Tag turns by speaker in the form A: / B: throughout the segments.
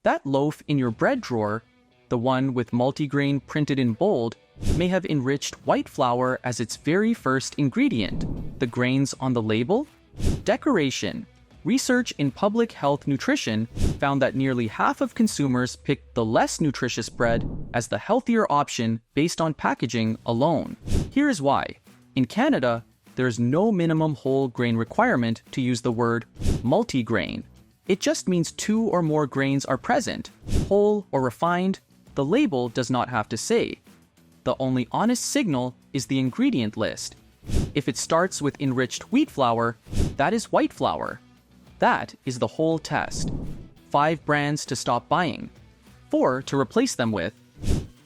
A: That loaf in your bread drawer, the one with multigrain printed in bold, may have enriched white flour as its very first ingredient. The grains on the label? Decoration. Research in public health nutrition found that nearly half of consumers picked the less nutritious bread as the healthier option based on packaging alone. Here is why. In Canada, there is no minimum whole grain requirement to use the word multigrain. It just means 2 or more grains are present, whole or refined. The label does not have to say. The only honest signal is the ingredient list. If it starts with enriched wheat flour, that is white flour. That is the whole test. 5 brands to stop buying, 4 to replace them with,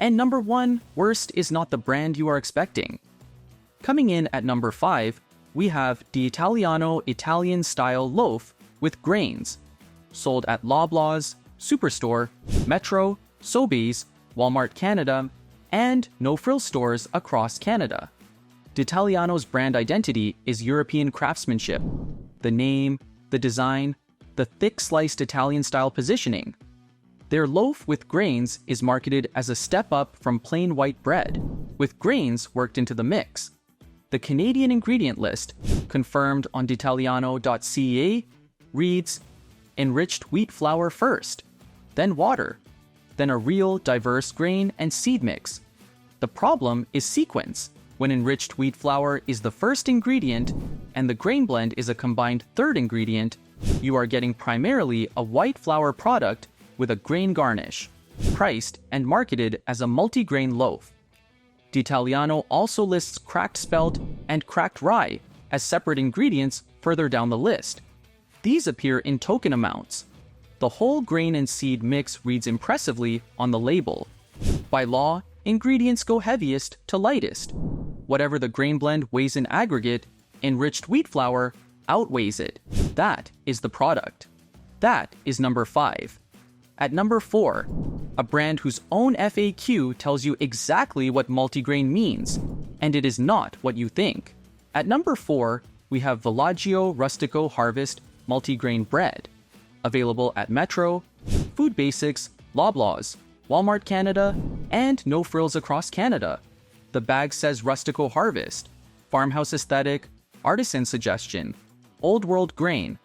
A: and number 1 worst is not the brand you are expecting. Coming in at number 5, we have the Italiano Italian-style loaf with grains, sold at Loblaws, Superstore, Metro, Sobeys, Walmart Canada, and no-frill stores across Canada. D'Italiano's brand identity is European craftsmanship. The name, the design, the thick-sliced Italian-style positioning. Their loaf with grains is marketed as a step up from plain white bread, with grains worked into the mix. The Canadian ingredient list, confirmed on d'italiano.ca, reads, enriched wheat flour first, then water, then a real diverse grain and seed mix. The problem is sequence, when enriched wheat flour is the first ingredient and the grain blend is a combined third ingredient. You are getting primarily a white flour product with a grain garnish, priced and marketed as a multigrain loaf. D'Italiano also lists cracked spelt and cracked rye as separate ingredients further down the list. These appear in token amounts. The whole grain and seed mix reads impressively on the label. By law, ingredients go heaviest to lightest. Whatever the grain blend weighs in aggregate, enriched wheat flour outweighs it. That is the product. That is number 5. At number 4, a brand whose own FAQ tells you exactly what multigrain means, and it is not what you think. At number 4, we have Villaggio Rustico Harvest Multigrain Bread, available at Metro, Food Basics, Loblaws, Walmart Canada, and No Frills across Canada. The bag says Rustico Harvest, Farmhouse Aesthetic, Artisan Suggestion, Old World Grain.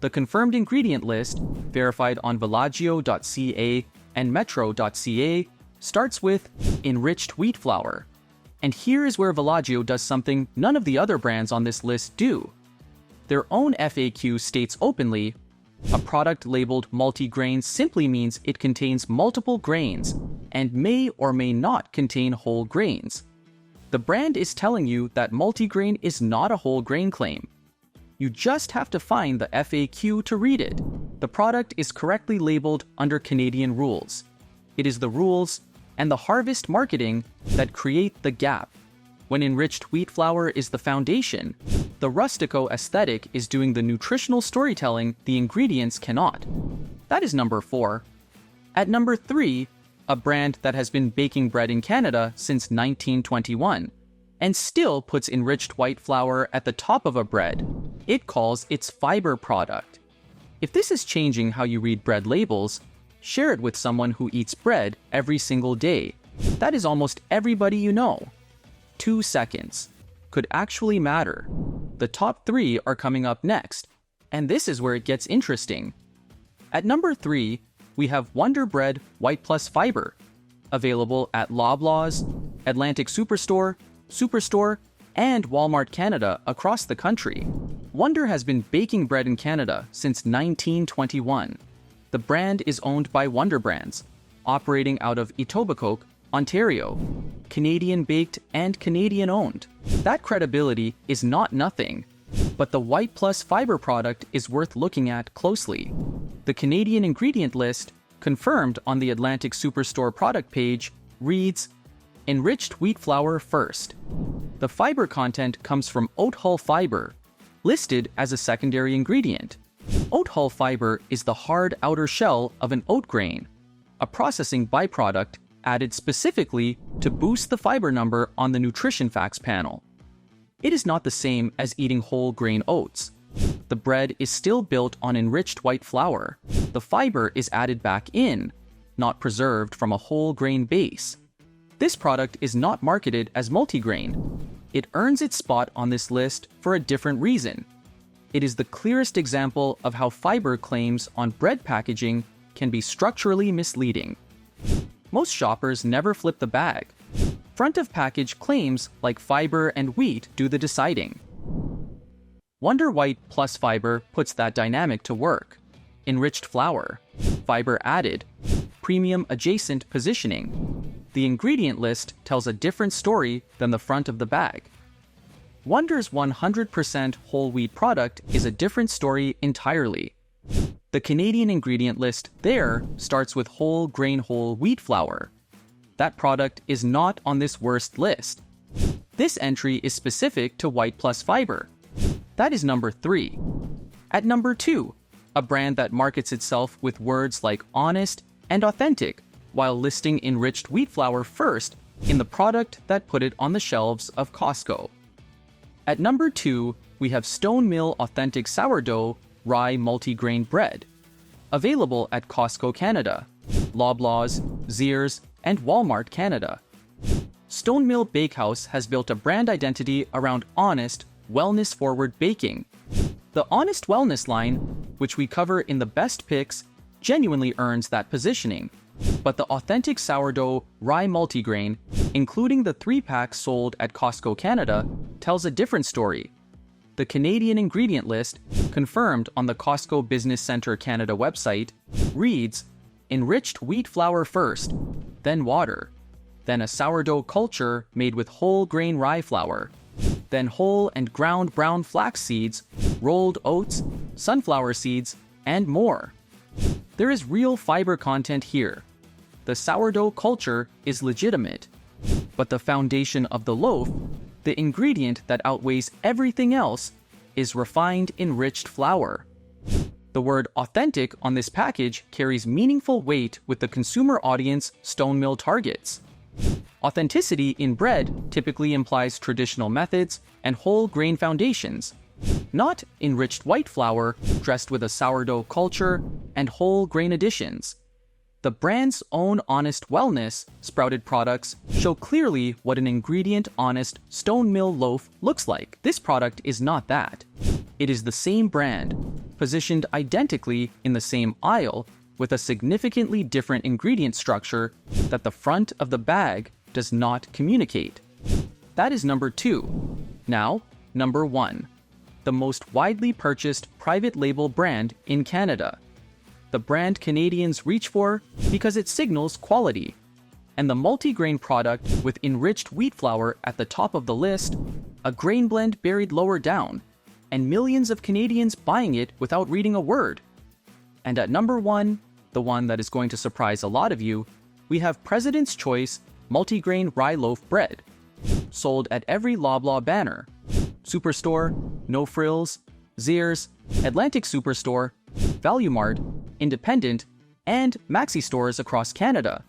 A: The confirmed ingredient list, verified on villaggio.ca and metro.ca, starts with enriched wheat flour. And here is where Villaggio does something none of the other brands on this list do. Their own FAQ states openly, a product labeled multigrain simply means it contains multiple grains and may or may not contain whole grains. The brand is telling you that multigrain is not a whole grain claim. You just have to find the FAQ to read it. The product is correctly labeled under Canadian rules. It is the rules and the harvest marketing that create the gap. When enriched wheat flour is the foundation, the Rustico aesthetic is doing the nutritional storytelling the ingredients cannot. That is number 4. At number 3, a brand that has been baking bread in Canada since 1921 and still puts enriched white flour at the top of a bread. It calls its fiber product. If this is changing how you read bread labels, share it with someone who eats bread every single day. That is almost everybody you know. 2 seconds could actually matter. The top 3 are coming up next, and this is where it gets interesting. At number 3, we have Wonder Bread White Plus Fiber, available at Loblaws, Atlantic Superstore, and Walmart Canada across the country. Wonder has been baking bread in Canada since 1921. The brand is owned by Wonder Brands, operating out of Etobicoke, Ontario. Canadian-baked and Canadian-owned. That credibility is not nothing, but the White Plus Fiber product is worth looking at closely. The Canadian ingredient list, confirmed on the Atlantic Superstore product page, reads, enriched wheat flour first. The fiber content comes from oat hull fiber, listed as a secondary ingredient. Oat hull fiber is the hard outer shell of an oat grain, a processing byproduct added specifically to boost the fiber number on the nutrition facts panel. It is not the same as eating whole grain oats. the bread is still built on enriched white flour. The fiber is added back in, not preserved from a whole grain base. This product is not marketed as multigrain. It earns its spot on this list for a different reason. It is the clearest example of how fiber claims on bread packaging can be structurally misleading. Most shoppers never flip the bag. Front of package claims like fiber and wheat do the deciding. Wonder White plus fiber puts that dynamic to work. Enriched flour, fiber added, premium adjacent positioning. The ingredient list tells a different story than the front of the bag. Wonder's 100% whole wheat product is a different story entirely. The Canadian ingredient list there starts with whole grain whole wheat flour. That product is not on this worst list. This entry is specific to white plus fiber. That is number 3. At number 2, a brand that markets itself with words like honest and authentic while listing enriched wheat flour first in the product that put it on the shelves of Costco. At number 2, we have Stone Mill Authentic Sourdough Rye Multigrain Bread, available at Costco Canada, Loblaws, Zehrs, and Walmart Canada. Stone Mill Bakehouse has built a brand identity around honest, wellness-forward baking. The Honest Wellness line, which we cover in the best picks, genuinely earns that positioning. But the authentic sourdough rye multigrain, including the 3-pack sold at Costco Canada, tells a different story. The Canadian ingredient list, confirmed on the Costco Business Centre Canada website, reads, enriched wheat flour first, then water, then a sourdough culture made with whole grain rye flour, then whole and ground brown flax seeds, rolled oats, sunflower seeds, and more. There is real fiber content here. The sourdough culture is legitimate, but the foundation of the loaf, the ingredient that outweighs everything else, is refined enriched flour. The word authentic on this package carries meaningful weight with the consumer audience Stone Mill targets. Authenticity in bread typically implies traditional methods and whole grain foundations, not enriched white flour dressed with a sourdough culture and whole grain additions. The brand's own Honest Wellness sprouted products show clearly what an ingredient-honest Stone Mill loaf looks like. This product is not that. It is the same brand, positioned identically in the same aisle, with a significantly different ingredient structure that the front of the bag does not communicate. That is number 2. Now, number 1. The most widely purchased private label brand in Canada. The brand Canadians reach for because it signals quality. And the multigrain product with enriched wheat flour at the top of the list, a grain blend buried lower down, and millions of Canadians buying it without reading a word. And at number 1, the one that is going to surprise a lot of you, we have President's Choice Multigrain Rye Loaf Bread, sold at every Loblaw banner, Superstore, No Frills, Zehrs, Atlantic Superstore, Value Mart, Independent, and Maxi stores across Canada.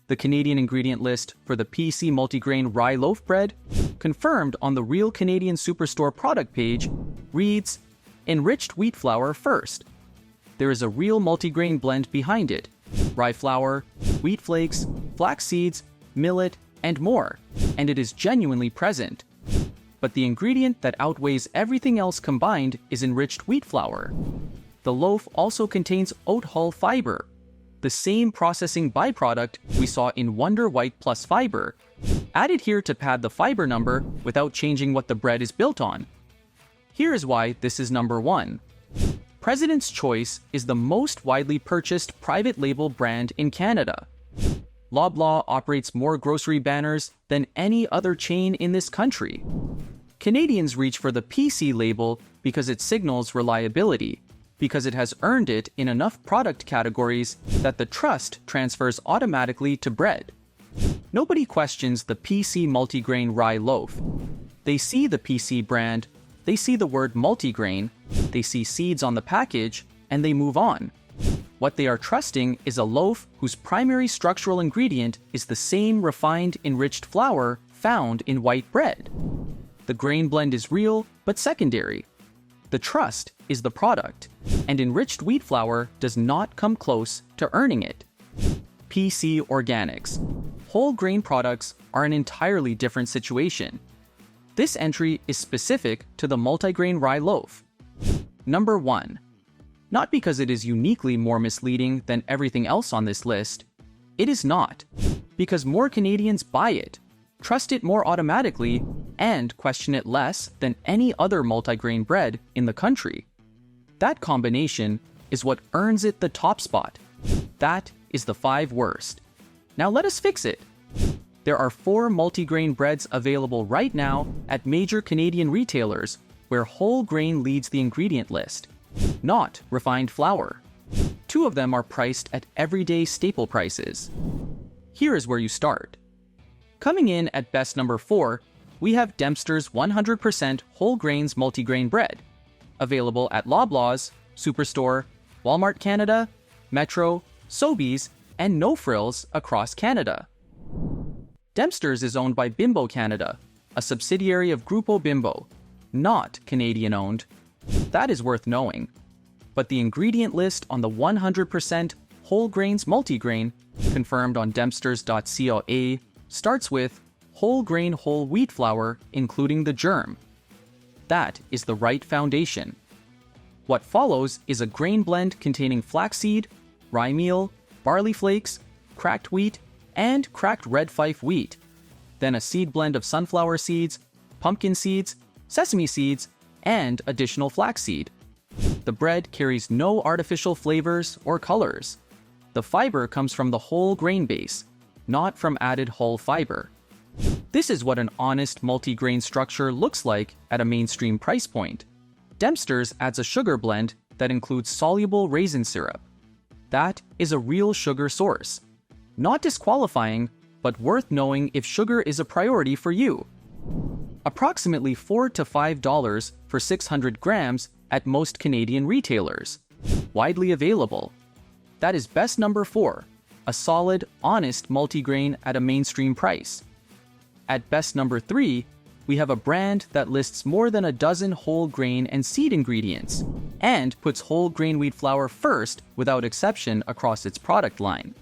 A: The Canadian ingredient list for the PC Multigrain Rye Loaf Bread, confirmed on the Real Canadian Superstore product page, reads, enriched wheat flour first. There is a real multigrain blend behind it, rye flour, wheat flakes, flax seeds, millet, and more, and it is genuinely present. But the ingredient that outweighs everything else combined is enriched wheat flour. The loaf also contains oat hull fiber, the same processing byproduct we saw in Wonder White plus fiber, added here to pad the fiber number without changing what the bread is built on. Here is why this is number 1. President's Choice is the most widely purchased private label brand in Canada. Loblaw operates more grocery banners than any other chain in this country. Canadians reach for the PC label because it signals reliability, because it has earned it in enough product categories that the trust transfers automatically to bread. Nobody questions the PC multigrain rye loaf. They see the PC brand, they see the word multigrain, they see seeds on the package, and they move on. What they are trusting is a loaf whose primary structural ingredient is the same refined enriched flour found in white bread. The grain blend is real, but secondary. The trust is the product, and enriched wheat flour does not come close to earning it. PC Organics. Whole grain products are an entirely different situation. This entry is specific to the multigrain rye loaf. Number 1. Not because it is uniquely more misleading than everything else on this list. It is not, because more Canadians buy it, trust it more automatically, and question it less than any other multigrain bread in the country. That combination is what earns it the top spot. That is the 5 worst. Now let us fix it. There are 4 multigrain breads available right now at major Canadian retailers where whole grain leads the ingredient list, not refined flour. 2 of them are priced at everyday staple prices. Here is where you start. Coming in at best number 4, we have Dempster's 100% whole grains multigrain bread, available at Loblaws, Superstore, Walmart Canada, Metro, Sobeys, and No Frills across Canada. Dempster's is owned by Bimbo Canada, a subsidiary of Grupo Bimbo, not Canadian-owned. That is worth knowing. But the ingredient list on the 100% whole grains multigrain, confirmed on dempsters.ca, starts with whole grain whole wheat flour, including the germ. That is the right foundation. What follows is a grain blend containing flaxseed, rye meal, barley flakes, cracked wheat, and cracked red fife wheat. Then a seed blend of sunflower seeds, pumpkin seeds, sesame seeds, and additional flaxseed. The bread carries no artificial flavors or colors. The fiber comes from the whole grain base, not from added whole fiber. This is what an honest multigrain structure looks like at a mainstream price point. Dempster's adds a sugar blend that includes soluble raisin syrup. That is a real sugar source. Not disqualifying, but worth knowing if sugar is a priority for you. Approximately $4 to $5 for 600 grams at most Canadian retailers. Widely available. That is best number 4, a solid, honest multigrain at a mainstream price. At best number 3, we have a brand that lists more than a dozen whole grain and seed ingredients, and puts whole grain wheat flour first without exception across its product line.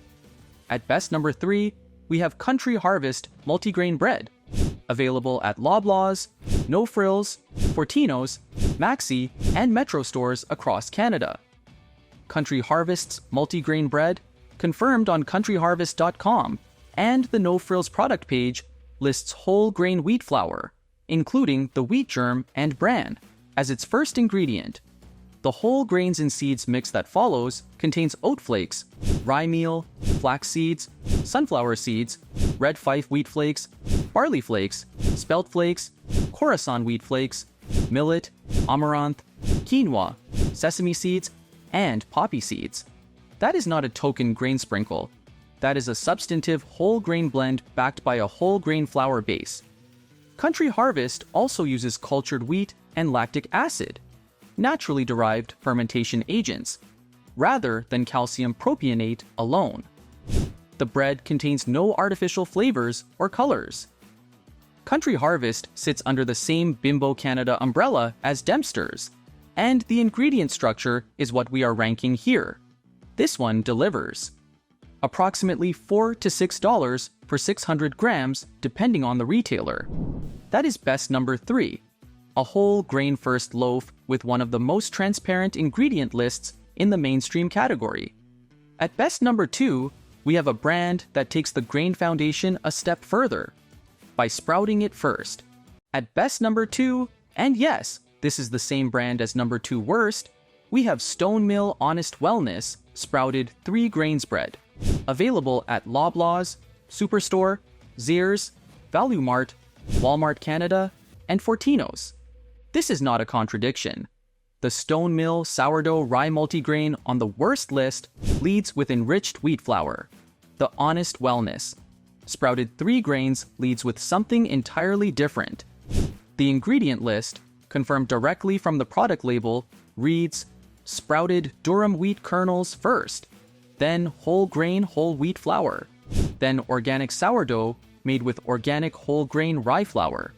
A: At best number 3, we have Country Harvest multigrain bread, available at Loblaws, No Frills, Fortinos, Maxi, and Metro stores across Canada. Country Harvest's multigrain bread, confirmed on countryharvest.com, and the No Frills product page, lists whole grain wheat flour, including the wheat germ and bran, as its first ingredient. The whole grains and seeds mix that follows contains oat flakes, rye meal, flax seeds, sunflower seeds, red fife wheat flakes, barley flakes, spelt flakes, Khorasan wheat flakes, millet, amaranth, quinoa, sesame seeds, and poppy seeds. That is not a token grain sprinkle. That is a substantive whole grain blend backed by a whole grain flour base. Country Harvest also uses cultured wheat and lactic acid, naturally derived fermentation agents, rather than calcium propionate alone. The bread contains no artificial flavors or colors. Country Harvest sits under the same Bimbo Canada umbrella as Dempster's, and the ingredient structure is what we are ranking here. This one delivers. Approximately $4 to $6 for 600 grams, depending on the retailer. That is best number 3, a whole grain first loaf with one of the most transparent ingredient lists in the mainstream category. At best number 2, we have a brand that takes the grain foundation a step further, by sprouting it first. At best number 2, and yes, this is the same brand as number 2 worst, we have Stone Mill Honest Wellness sprouted 3 grains bread, available at Loblaws, Superstore, Zehrs, Value Mart, Walmart Canada, and Fortinos. This is not a contradiction. The Stone Mill sourdough rye multigrain on the worst list leads with enriched wheat flour. The Honest Wellness, sprouted 3 grains, leads with something entirely different. The ingredient list, confirmed directly from the product label, reads sprouted durum wheat kernels first, then whole grain whole wheat flour, then organic sourdough made with organic whole grain rye flour,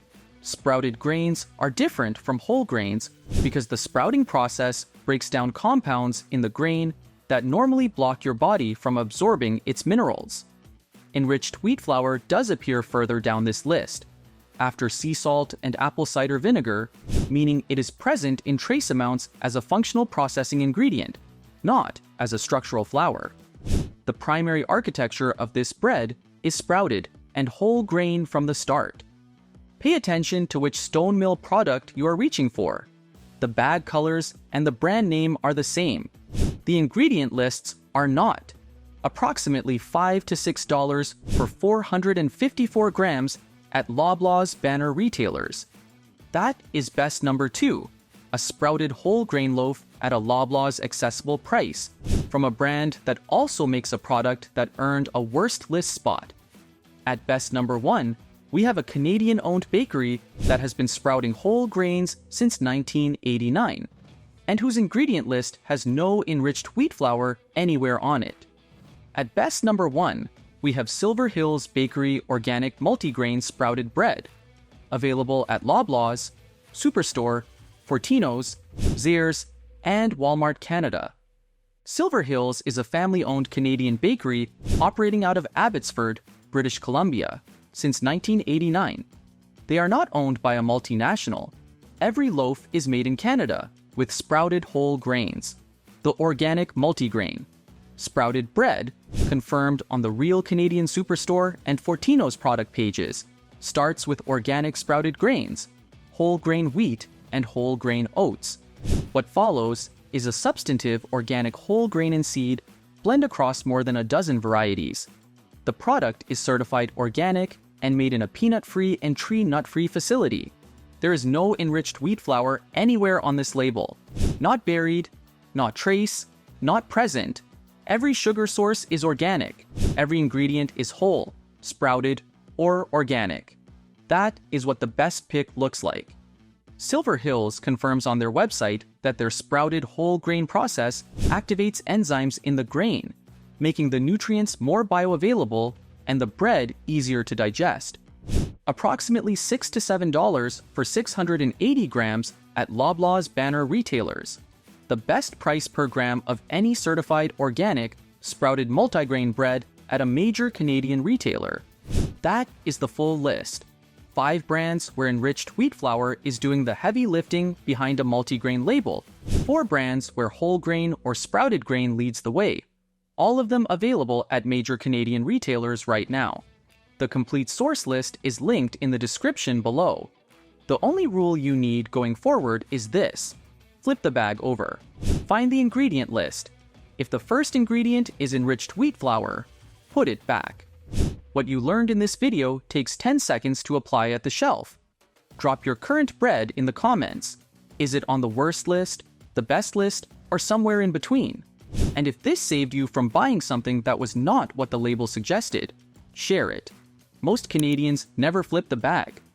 A: Sprouted grains are different from whole grains because the sprouting process breaks down compounds in the grain that normally block your body from absorbing its minerals. Enriched wheat flour does appear further down this list, after sea salt and apple cider vinegar, meaning it is present in trace amounts as a functional processing ingredient, not as a structural flour. The primary architecture of this bread is sprouted and whole grain from the start. Pay attention to which stone mill product you are reaching for. The bag colors and the brand name are the same. The ingredient lists are not. Approximately $5 to $6 for 454 grams at Loblaws banner retailers. That is best number 2, a sprouted whole grain loaf at a Loblaws accessible price, from a brand that also makes a product that earned a worst list spot. At best number 1, we have a Canadian-owned bakery that has been sprouting whole grains since 1989, and whose ingredient list has no enriched wheat flour anywhere on it. At best number 1, we have Silver Hills Bakery Organic Multigrain Sprouted Bread, available at Loblaws, Superstore, Fortino's, Zehrs, and Walmart Canada. Silver Hills is a family-owned Canadian bakery operating out of Abbotsford, British Columbia, since 1989. They are not owned by a multinational. Every loaf is made in Canada, with sprouted whole grains. The organic multigrain. Sprouted bread, confirmed on the Real Canadian Superstore and Fortino's product pages, starts with organic sprouted grains, whole grain wheat, and whole grain oats. What follows is a substantive organic whole grain and seed blend across more than a dozen varieties. The product is certified organic and made in a peanut-free and tree nut-free facility. There is no enriched wheat flour anywhere on this label. Not buried, not trace, not present. Every sugar source is organic. Every ingredient is whole, sprouted, or organic. That is what the best pick looks like. Silver Hills confirms on their website that their sprouted whole grain process activates enzymes in the grain, making the nutrients more bioavailable and the bread easier to digest. Approximately $6 to $7 for 680 grams at Loblaws banner retailers. The best price per gram of any certified organic, sprouted multigrain bread at a major Canadian retailer. That is the full list. 5 brands where enriched wheat flour is doing the heavy lifting behind a multigrain label. 4 brands where whole grain or sprouted grain leads the way. All of them available at major Canadian retailers right now. The complete source list is linked in the description below. The only rule you need going forward is this. Flip the bag over. Find the ingredient list. If the first ingredient is enriched wheat flour, put it back. What you learned in this video takes 10 seconds to apply at the shelf. Drop your current bread in the comments. Is it on the worst list, the best list, or somewhere in between? And if this saved you from buying something that was not what the label suggested, share it. Most Canadians never flip the bag.